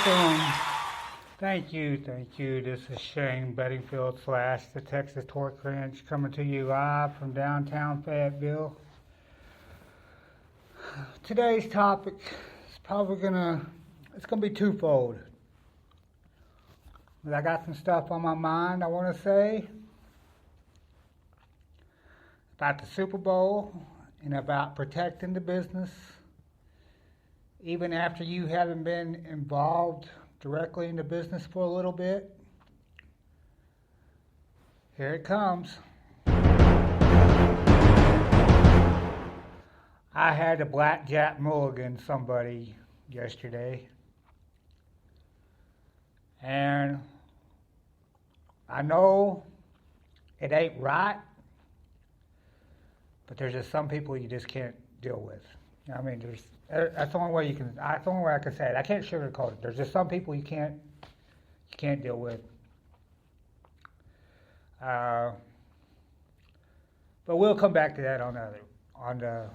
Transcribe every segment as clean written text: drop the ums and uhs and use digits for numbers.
welcome. Thank you. This is Shane Bedingfield / the Texas Torque Ranch coming to you live from downtown Fayetteville. Today's topic is it's gonna be twofold. But I got some stuff on my mind I want to say about the Super Bowl and about protecting the business, even after you haven't been involved directly in the business for a little bit. Here it comes. I had to blackjack mulligan somebody yesterday, and I know it ain't right, but there's just some people you just can't deal with. I mean, that's the only way that's the only way I can say it. I can't sugarcoat it. There's just some people you can't deal with. But we'll come back to that on the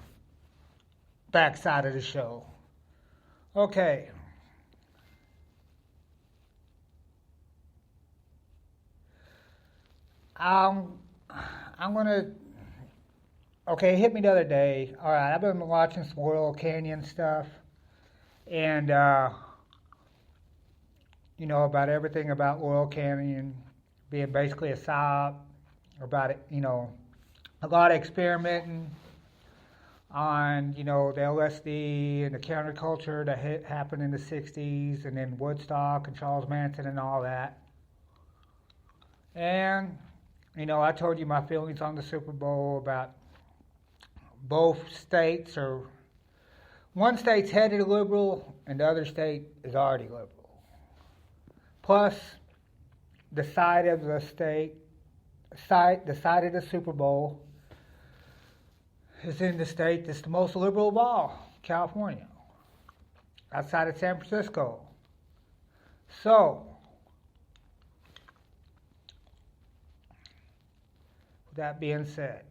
back side of the show. Okay. I'm gonna. Okay, it hit me the other day. All right, I've been watching some Laurel Canyon stuff, and about everything about Laurel Canyon being basically a psyop, about it, a lot of experimenting on, the LSD and the counterculture that happened in the '60s, and then Woodstock and Charles Manson and all that. And I told you my feelings on the Super Bowl about both states, or one state's headed liberal and the other state is already liberal. Plus, the side of the Super Bowl is in the state that's the most liberal of all, California, outside of San Francisco. So, with that being said,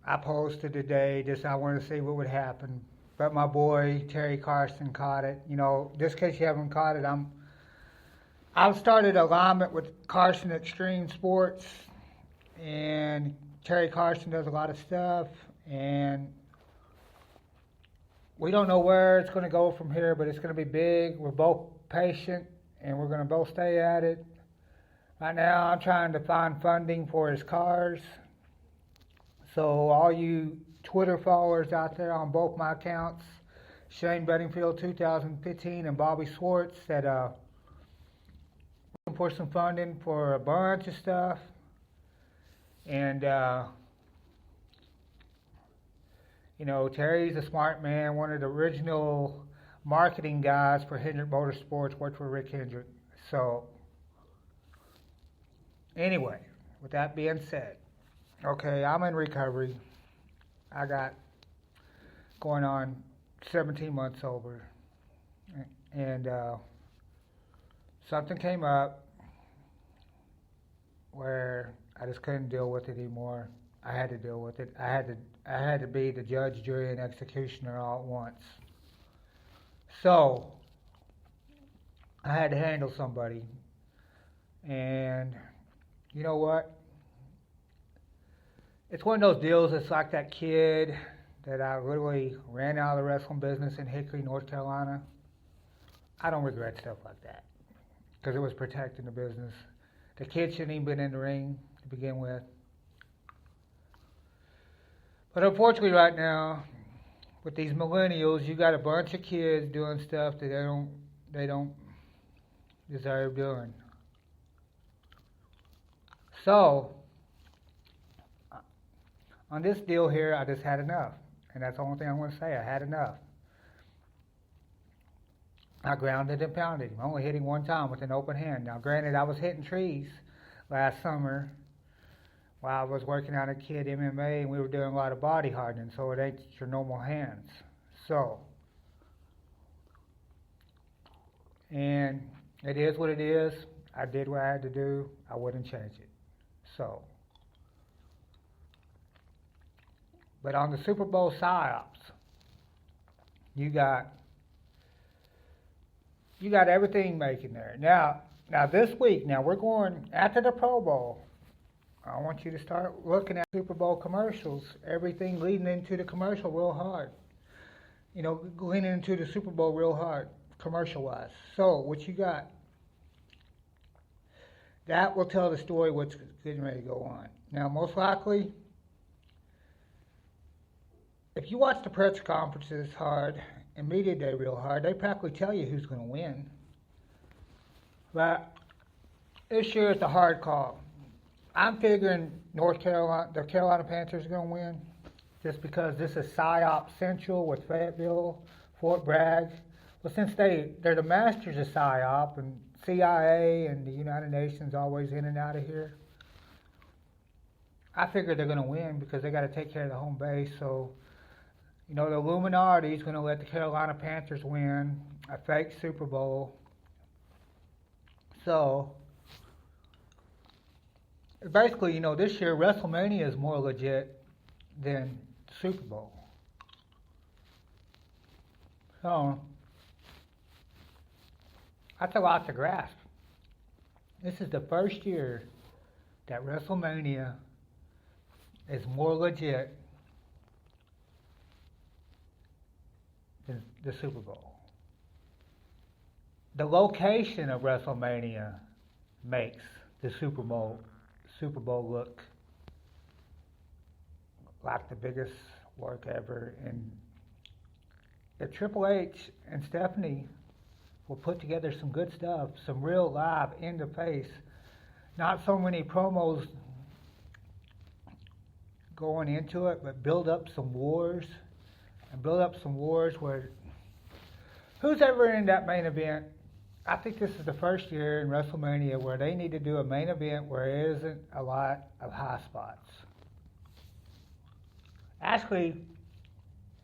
I posted today, I wanted to see what would happen. But my boy, Terry Carson, caught it. Just in case you haven't caught it, I've started alignment with Carson Extreme Sports. And Terry Carson does a lot of stuff. And we don't know where it's going to go from here, but it's going to be big. We're both patient, and we're going to both stay at it. Right now, I'm trying to find funding for his cars. So all you Twitter followers out there on both my accounts, Shane Bedingfield 2015 and Bobby Swartz, that looking for some funding for a bunch of stuff. And Terry's a smart man, one of the original marketing guys for Hendrick Motorsports, worked for Rick Hendrick. So anyway, with that being said, okay, I'm in recovery. I got going on 17 months sober. And something came up where I just couldn't deal with it anymore. I had to deal with it. I had to be the judge, jury, and executioner all at once. So I had to handle somebody. And you know what? It's one of those deals. It's like that kid that I literally ran out of the wrestling business in Hickory, North Carolina. I don't regret stuff like that because it was protecting the business. The kid shouldn't even been in the ring to begin with. But unfortunately right now, with these millennials, you got a bunch of kids doing stuff that they don't deserve doing. So, on this deal here, I just had enough. And that's the only thing I'm going to say. I had enough. I grounded and pounded him, only hitting one time with an open hand. Now, granted, I was hitting trees last summer while I was working on a kid MMA, and we were doing a lot of body hardening, so it ain't your normal hands. So, and it is what it is. I did what I had to do. I wouldn't change it. So, but on the Super Bowl psyops, you got You got everything making there. Now this week, now we're going after the Pro Bowl. I want you to start looking at Super Bowl commercials. Everything leading into the commercial real hard. Leaning into the Super Bowl real hard, commercial-wise. So what you got? That will tell the story what's getting ready to go on. Now, most likely, if you watch the press conferences hard and media day real hard, they practically tell you who's going to win. But this year it's a hard call. I'm figuring the Carolina Panthers are going to win, just because this is PSYOP Central with Fayetteville, Fort Bragg. Well, since they're the masters of PSYOP, and CIA and the United Nations always in and out of here, I figure they're going to win because they got to take care of the home base. So, the Illuminati is going to let the Carolina Panthers win a fake Super Bowl. So, basically, this year WrestleMania is more legit than the Super Bowl. So, that's a lot to grasp. This is the first year that WrestleMania is more legit than the Super Bowl. The location of WrestleMania makes the Super Bowl look like the biggest work ever. And if Triple H and Stephanie will put together some good stuff, some real live in the face, not so many promos going into it, but build up some wars where who's ever in that main event. I think this is the first year in WrestleMania where they need to do a main event where there isn't a lot of high spots. Actually,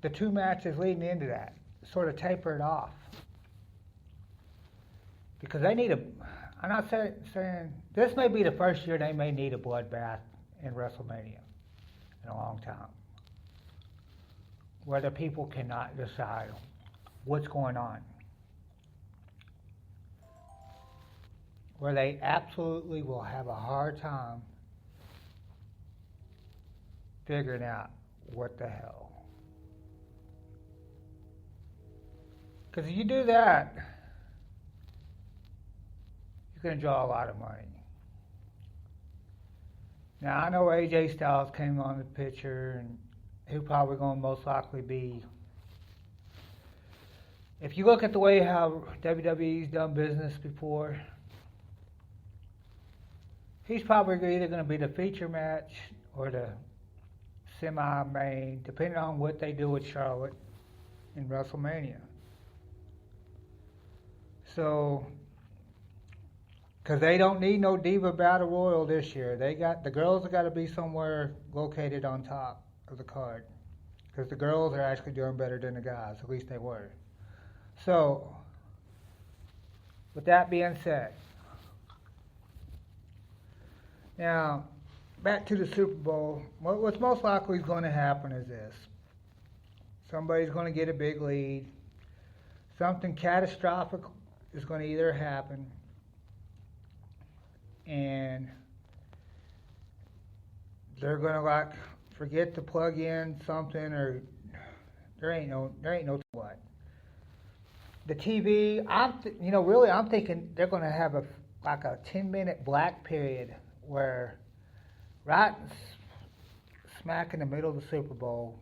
the two matches leading into that sort of taper it off. Because they need I'm not saying, this may be the first year they may need a bloodbath in WrestleMania in a long time, where the people cannot decide what's going on, where they absolutely will have a hard time figuring out what the hell. Because if you do that, you're going to draw a lot of money. Now, I know AJ Styles came on the picture, and he'll probably going to most likely be, if you look at the way how WWE's done business before, he's probably either going to be the feature match or the semi-main, depending on what they do with Charlotte in WrestleMania. So, because they don't need no Diva Battle Royal this year. The girls have got to be somewhere located on top of the card. Because the girls are actually doing better than the guys. At least they were. So, with that being said, now, back to the Super Bowl. What's most likely going to happen is this. Somebody's going to get a big lead. Something catastrophic is going to either happen, and they're gonna forget to plug in something, or there ain't no what. The TV, I'm thinking they're gonna have a 10-minute black period where right smack in the middle of the Super Bowl,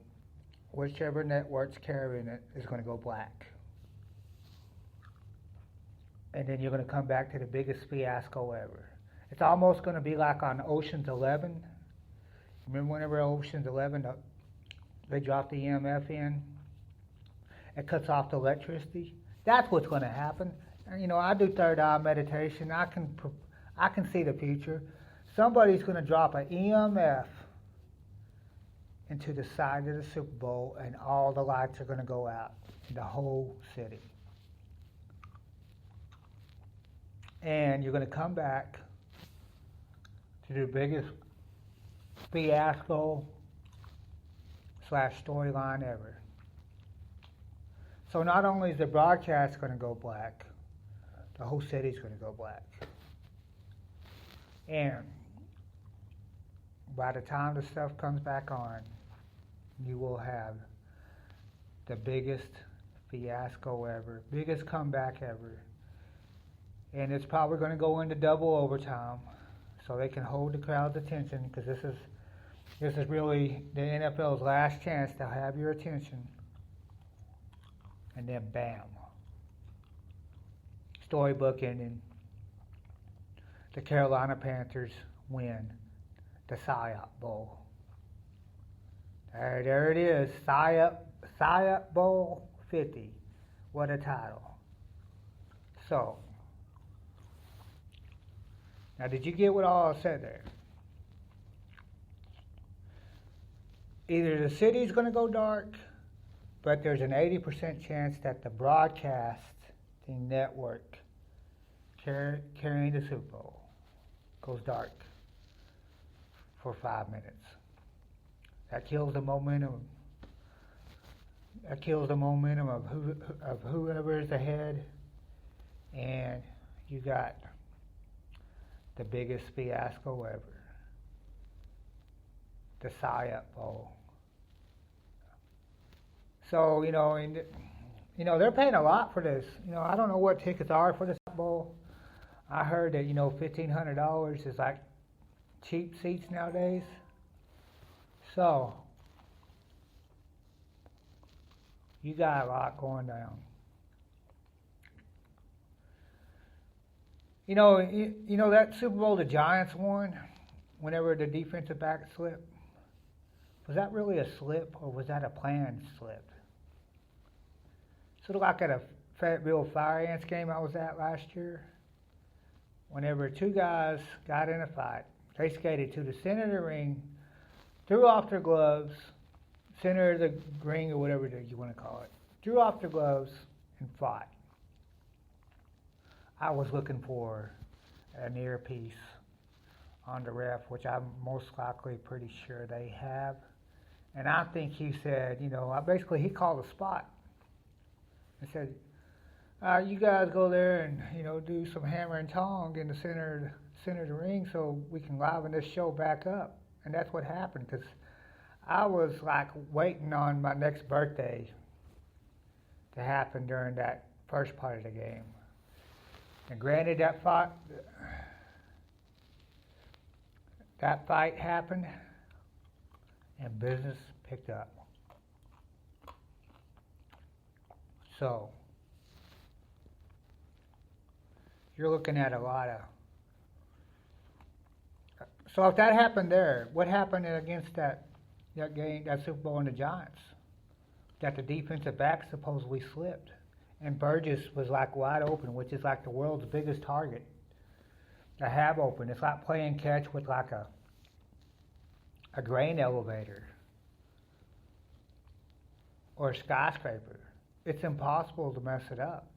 whichever network's carrying it is gonna go black. And then you're gonna come back to the biggest fiasco ever. It's almost going to be like on Ocean's 11. Remember whenever Ocean's 11, they drop the EMF in? It cuts off the electricity. That's what's going to happen. And, I do third eye meditation. I can see the future. Somebody's going to drop an EMF into the side of the Super Bowl, and all the lights are going to go out in the whole city. And you're going to come back to the biggest fiasco / storyline ever. So not only is the broadcast going to go black, The whole city's going to go black. And by the time the stuff comes back on, you will have the biggest fiasco ever, biggest comeback ever. And it's probably going to go into double overtime so they can hold the crowd's attention, because this is really the NFL's last chance to have your attention. And then bam. Storybook ending. The Carolina Panthers win the PSYOP Bowl. There it is. PSYOP Bowl 50. What a title. So, now did you get what all I said there? Either the city's going to go dark, but there's an 80% chance that the broadcasting network carrying the Super Bowl goes dark for 5 minutes. That kills the momentum. That kills the momentum of whoever is ahead, and you got the biggest fiasco ever. The PSYOP Bowl. So, they're paying a lot for this. I don't know what tickets are for the Bowl. I heard that, $1,500 is like cheap seats nowadays. So, you got a lot going down. That Super Bowl the Giants won, whenever the defensive back slipped, was that really a slip, or was that a planned slip? Sort of like at a Fayetteville Fire Ants game I was at last year. Whenever two guys got in a fight, they skated to the center of the ring, threw off their gloves, center of the ring or whatever you want to call it, threw off their gloves and fought. I was looking for an earpiece on the ref, which I'm most likely pretty sure they have. And I think he said, basically he called a spot. I said, you guys go there and, do some hammer and tong in the center of the ring so we can liven this show back up. And that's what happened, because I was like waiting on my next birthday to happen during that first part of the game. And granted, that fight happened and business picked up. So, you're looking at a lot of... So if that happened there, what happened against that game, that Super Bowl and the Giants? That the defensive back supposedly slipped. And Burgess was like wide open, which is like the world's biggest target to have open. It's like playing catch with like a grain elevator or a skyscraper. It's impossible to mess it up.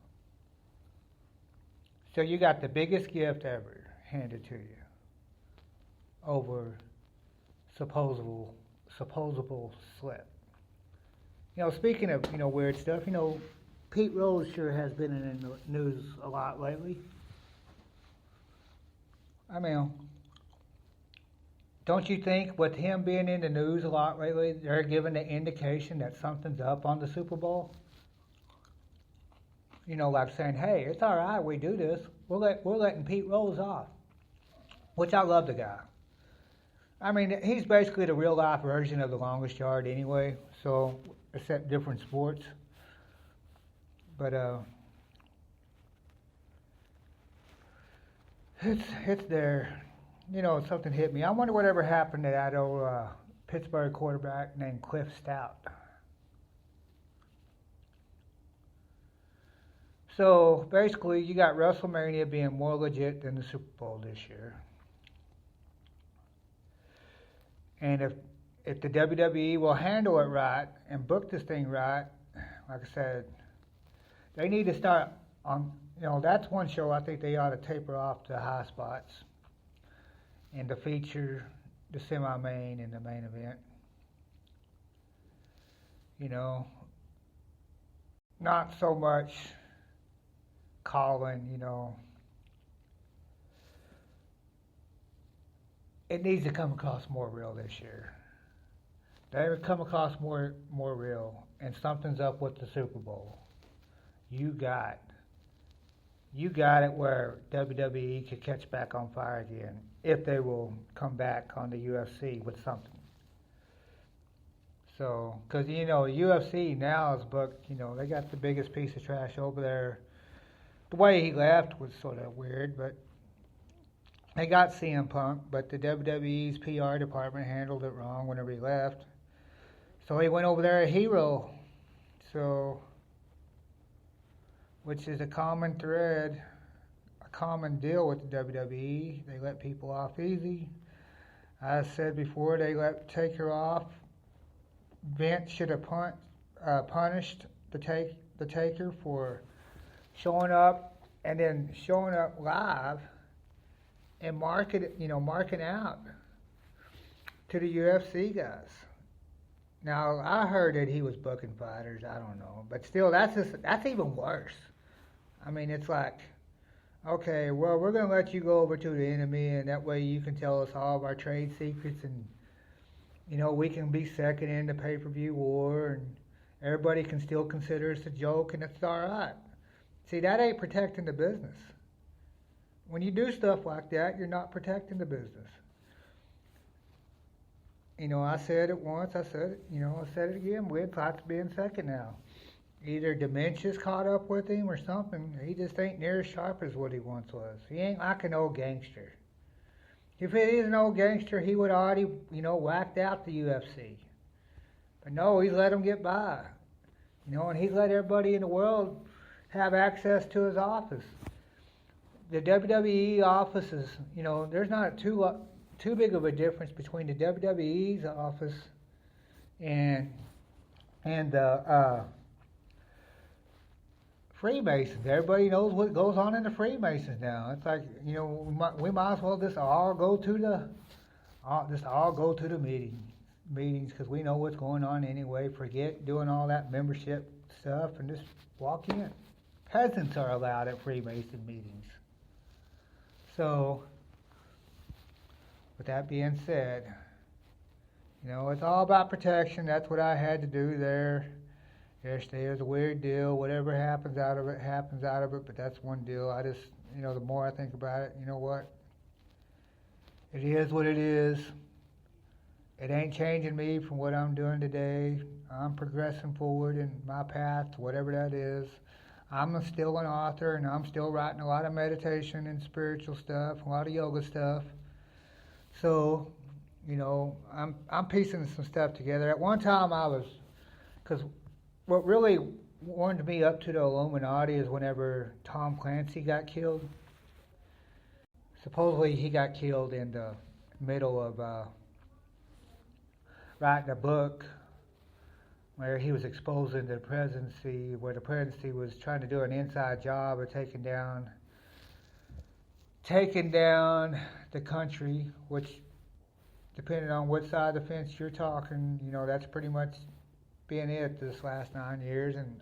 So you got the biggest gift ever handed to you over supposable slip. Speaking of, weird stuff, Pete Rose sure has been in the news a lot lately. I mean, don't you think with him being in the news a lot lately, they're giving the indication that something's up on the Super Bowl? Like saying, hey, it's all right, we do this. We're letting Pete Rose off, which I love the guy. I mean, he's basically the real life version of the longest yard anyway, so except different sports. But it's there. Something hit me. I wonder whatever happened to that old Pittsburgh quarterback named Cliff Stout. So basically, you got WrestleMania being more legit than the Super Bowl this year. And if the WWE will handle it right and book this thing right, like I said, they need to start on, that's one show I think they ought to taper off the high spots and to feature the semi-main and the main event. Not so much calling, it needs to come across more real this year. They would come across more real, and something's up with the Super Bowl. You got it where WWE could catch back on fire again if they will come back on the UFC with something. So, because UFC now is booked. They got the biggest piece of trash over there. The way he left was sort of weird, but they got CM Punk, but the WWE's PR department handled it wrong whenever he left. So he went over there a hero. So, which is a common thread, a common deal with the WWE. They let people off easy. As I said before, they let Taker off. Vince should have punished the Taker for showing up and then showing up live and marking out to the UFC guys. Now, I heard that he was booking fighters. I don't know. But still, that's even worse. I mean, it's like, okay, well, we're going to let you go over to the enemy, and that way you can tell us all of our trade secrets, and, we can be second in the pay-per-view war, and everybody can still consider us a joke, and it's all right. See, that ain't protecting the business. When you do stuff like that, you're not protecting the business. I said it once, I said it again. We'd like to be in second now. Either dementia's caught up with him or something. He just ain't near as sharp as what he once was. He ain't like an old gangster. If it is an old gangster, he would already, whacked out the UFC. But no, he's let him get by. And he's let everybody in the world have access to his office. The WWE office is, there's not too big of a difference between the WWE's office and the Freemasons. Everybody knows what goes on in the Freemasons now. It's like, we might as well just all go to the meetings because we know what's going on anyway. Forget doing all that membership stuff and just walk in. Peasants are allowed at Freemason meetings. So, with that being said, it's all about protection. That's what I had to do there. Yes, there's a weird deal. Whatever happens out of it, happens out of it, but that's one deal. I just, the more I think about it, you know what? It is what it is. It ain't changing me from what I'm doing today. I'm progressing forward in my path to whatever that is. I'm still an author, and I'm still writing a lot of meditation and spiritual stuff, a lot of yoga stuff. So, I'm piecing some stuff together. At one time because what really warmed me up to the Illuminati is whenever Tom Clancy got killed. Supposedly he got killed in the middle of writing a book where he was exposing the presidency, where the presidency was trying to do an inside job of taking down the country, which, depending on what side of the fence you're talking, that's pretty much been it this last 9 years. And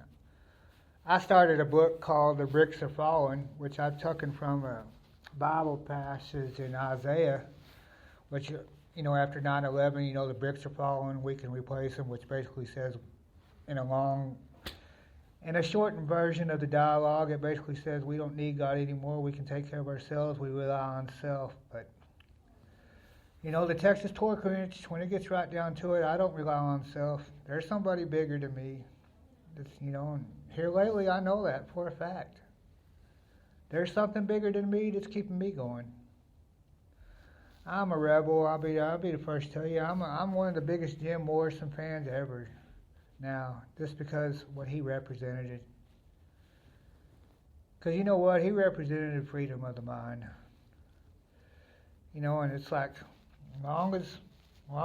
I started a book called The Bricks Are Falling, which I've taken from a Bible passage in Isaiah, which, after 9/11, the bricks are falling, we can replace them, which basically says, in a shortened version of the dialogue, it basically says we don't need God anymore, we can take care of ourselves, we rely on self. But, the Texas Torque Wrench, when it gets right down to it, I don't rely on self. There's somebody bigger than me. And here lately I know that for a fact. There's something bigger than me that's keeping me going. I'm a rebel. I'll be the first to tell you. I'm one of the biggest Jim Morrison fans ever. Now, just because what he represented. Because you know what? He represented freedom of the mind. And it's like, as long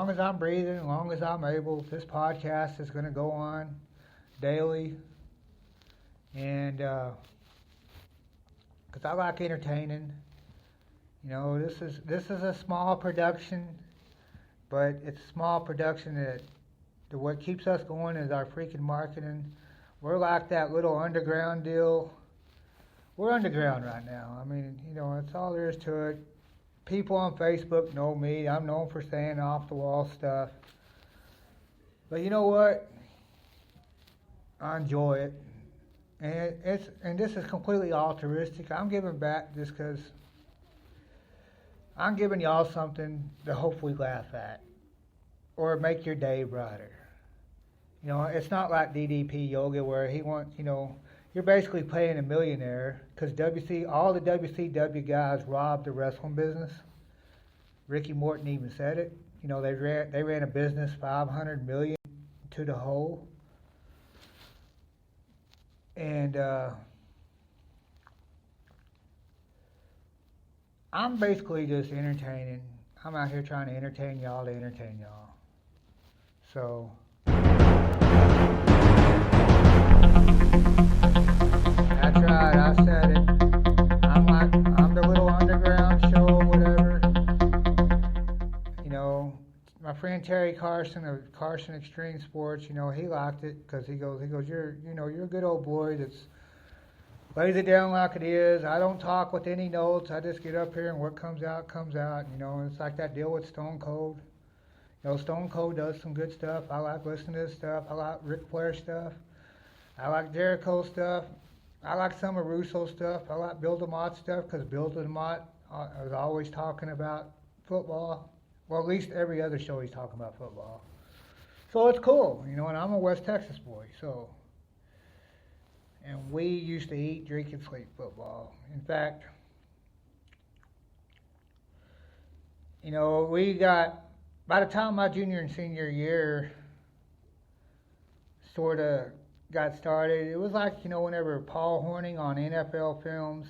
as I'm breathing, as long as I'm able, this podcast is going to go on daily. And because I like entertaining. This is a small production, but it's a small production that what keeps us going is our freaking marketing. We're like that little underground deal we're underground right now. I mean, that's all there is to it. People on Facebook know me. I'm known for saying off the wall stuff. But you know what? I enjoy it. And this is completely altruistic. I'm giving back just because I'm giving y'all something to hopefully laugh at or make your day brighter. It's not like DDP Yoga where he wants, you're basically paying a millionaire because all the WCW guys robbed the wrestling business. Ricky Morton even said it. They ran a business 500 million to the hole. And I'm basically just entertaining. I'm out here trying to entertain y'all to entertain y'all. So that's right, I said it. I'm the little underground show or whatever. My friend Terry Carson of Carson Extreme Sports, he liked it because he goes, you're a good old boy that's lays it down like it is. I don't talk with any notes. I just get up here and what comes out, comes out. And it's like that deal with Stone Cold. Stone Cold does some good stuff. I like listening to his stuff. I like Ric Flair stuff. I like Jericho stuff. I like some of Russo's stuff. I like Bill DeMott stuff because Bill DeMott is always talking about football. Well, at least every other show he's talking about football. So it's cool, and I'm a West Texas boy, so. And we used to eat, drink, and sleep football. In fact, by the time my junior and senior year sort of got started, it was like, whenever Paul Hornung on NFL Films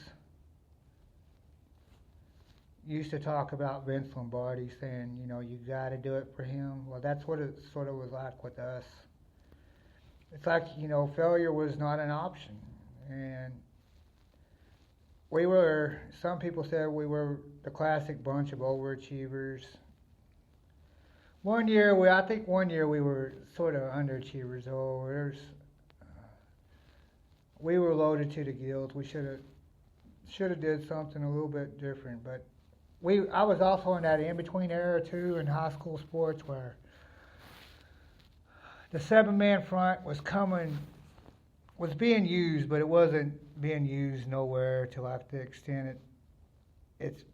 used to talk about Vince Lombardi saying, you got to do it for him. Well, that's what it sort of was like with us. It's like, failure was not an option. And some people said we were the classic bunch of overachievers. I think one year we were sort of underachievers. We were loaded to the gills. We should have did something a little bit different, but I was also in that in-between era, too, in high school sports where the seven-man front was being used, but it wasn't being used nowhere to like the extent it's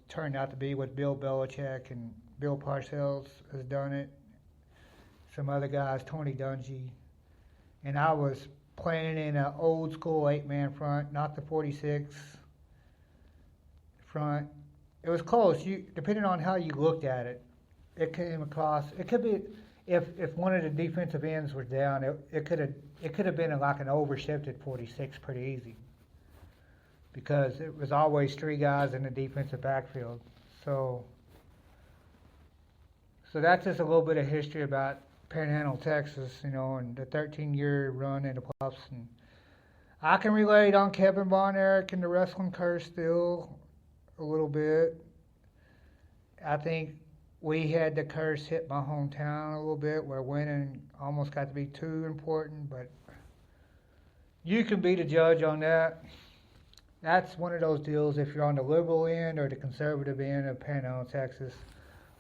turned out to be with Bill Belichick and Bill Parcells has done it. Some other guys, Tony Dungy. And I was playing in an old-school 8-man front, not the 46 front. It was close. Depending on how you looked at it, it came across. It could be if one of the defensive ends was down, it could have been like an overshifted 46 pretty easy because it was always three guys in the defensive backfield. So that's just a little bit of history about Panhandle, Texas, and the 13-year run in the playoffs. And I can relate on Kevin Von Erich and the wrestling curse still a little bit. I think we had the curse hit my hometown a little bit where winning almost got to be too important, but you can be the judge on that. That's one of those deals if you're on the liberal end or the conservative end of Panhandle, Texas,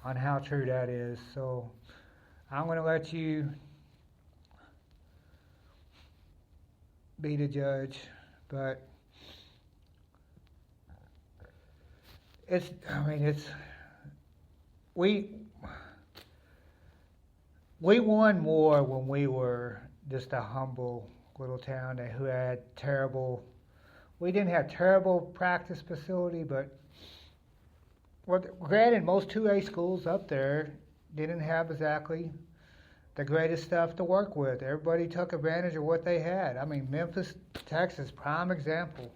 on how true that is. So I'm going to let you be the judge, but we won more when we were just a humble little town who had we didn't have terrible practice facility, but granted, most 2A schools up there didn't have exactly the greatest stuff to work with. Everybody took advantage of what they had. I mean, Memphis, Texas, prime example.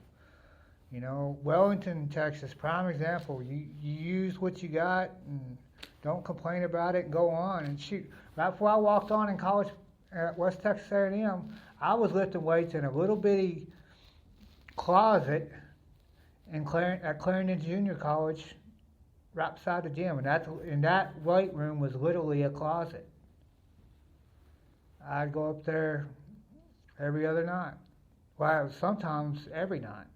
Wellington, Texas, prime example. You use what you got and don't complain about it and go on. And shoot, right before I walked on in college at West Texas A&M, I was lifting weights in a little bitty closet at Clarendon Junior College right beside the gym. And that weight room was literally a closet. I'd go up there every other night. Well, sometimes every night.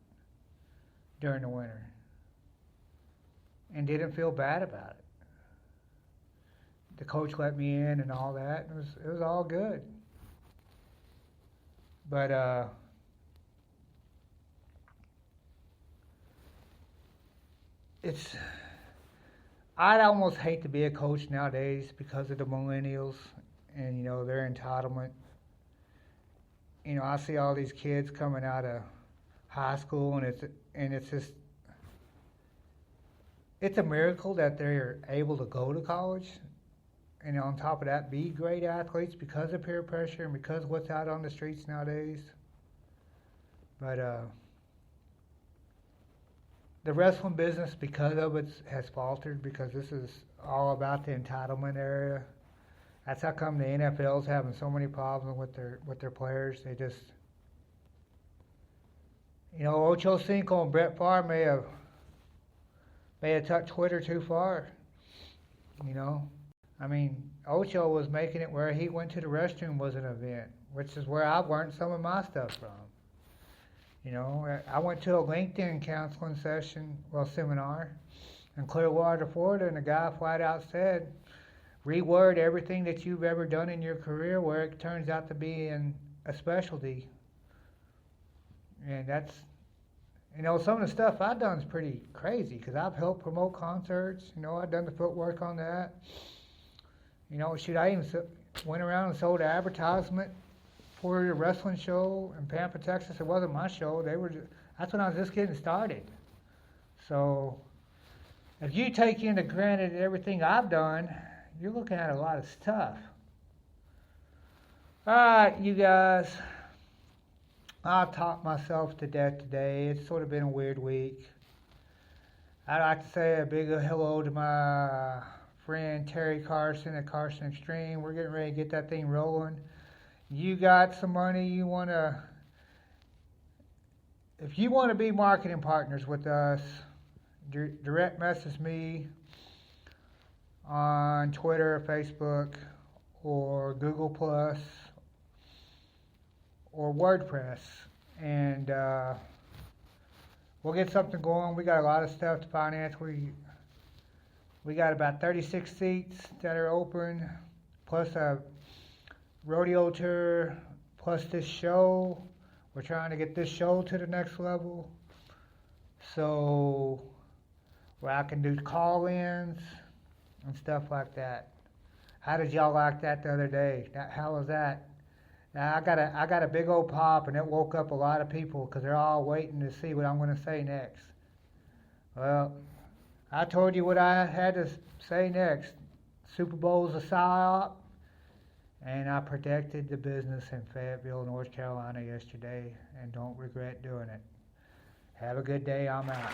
during the winter and didn't feel bad about it. The coach let me in and all that. It was all good. But I'd almost hate to be a coach nowadays because of the millennials and, you know, their entitlement. You know, I see all these kids coming out of high school, and it's just, it's a miracle that they're able to go to college, and on top of that, be great athletes because of peer pressure and because of what's out on the streets nowadays. But the wrestling business, because of it, has faltered, because this is all about the entitlement area. That's how come the NFL's having so many problems with their players. They just, you know, Ocho Cinco and Brett Favre may have tucked Twitter too far. You know, I mean, Ocho was making it where he went to the restroom was an event, which is where I've learned some of my stuff from. You know, I went to a LinkedIn counseling seminar in Clearwater, Florida, and the guy flat out said, reword everything that you've ever done in your career where it turns out to be in a specialty. And that's, you know, some of the stuff I've done is pretty crazy because I've helped promote concerts. You know, I've done the footwork on that. You know, I even went around and sold an advertisement for a wrestling show in Pampa, Texas. It wasn't my show. That's when I was just getting started. So if you take into granted everything I've done, you're looking at a lot of stuff. All right, you guys. I've talked myself to death today. It's sort of been a weird week. I'd like to say a big hello to my friend Terry Carson at Carson Extreme. We're getting ready to get that thing rolling. You got some money you want to... If you want to be marketing partners with us, direct message me on Twitter, Facebook, or Google Plus, or WordPress, and we'll get something going. We got a lot of stuff to finance. We got about 36 seats that are open, plus a rodeo tour, plus this show. We're trying to get this show to the next level, so where I can do call-ins and stuff like that. How did y'all like that the other day? How was that? Now, I got a big old pop, and it woke up a lot of people because they're all waiting to see what I'm going to say next. Well, I told you what I had to say next. Super Bowl's a psyop, and I protected the business in Fayetteville, North Carolina yesterday, and don't regret doing it. Have a good day. I'm out.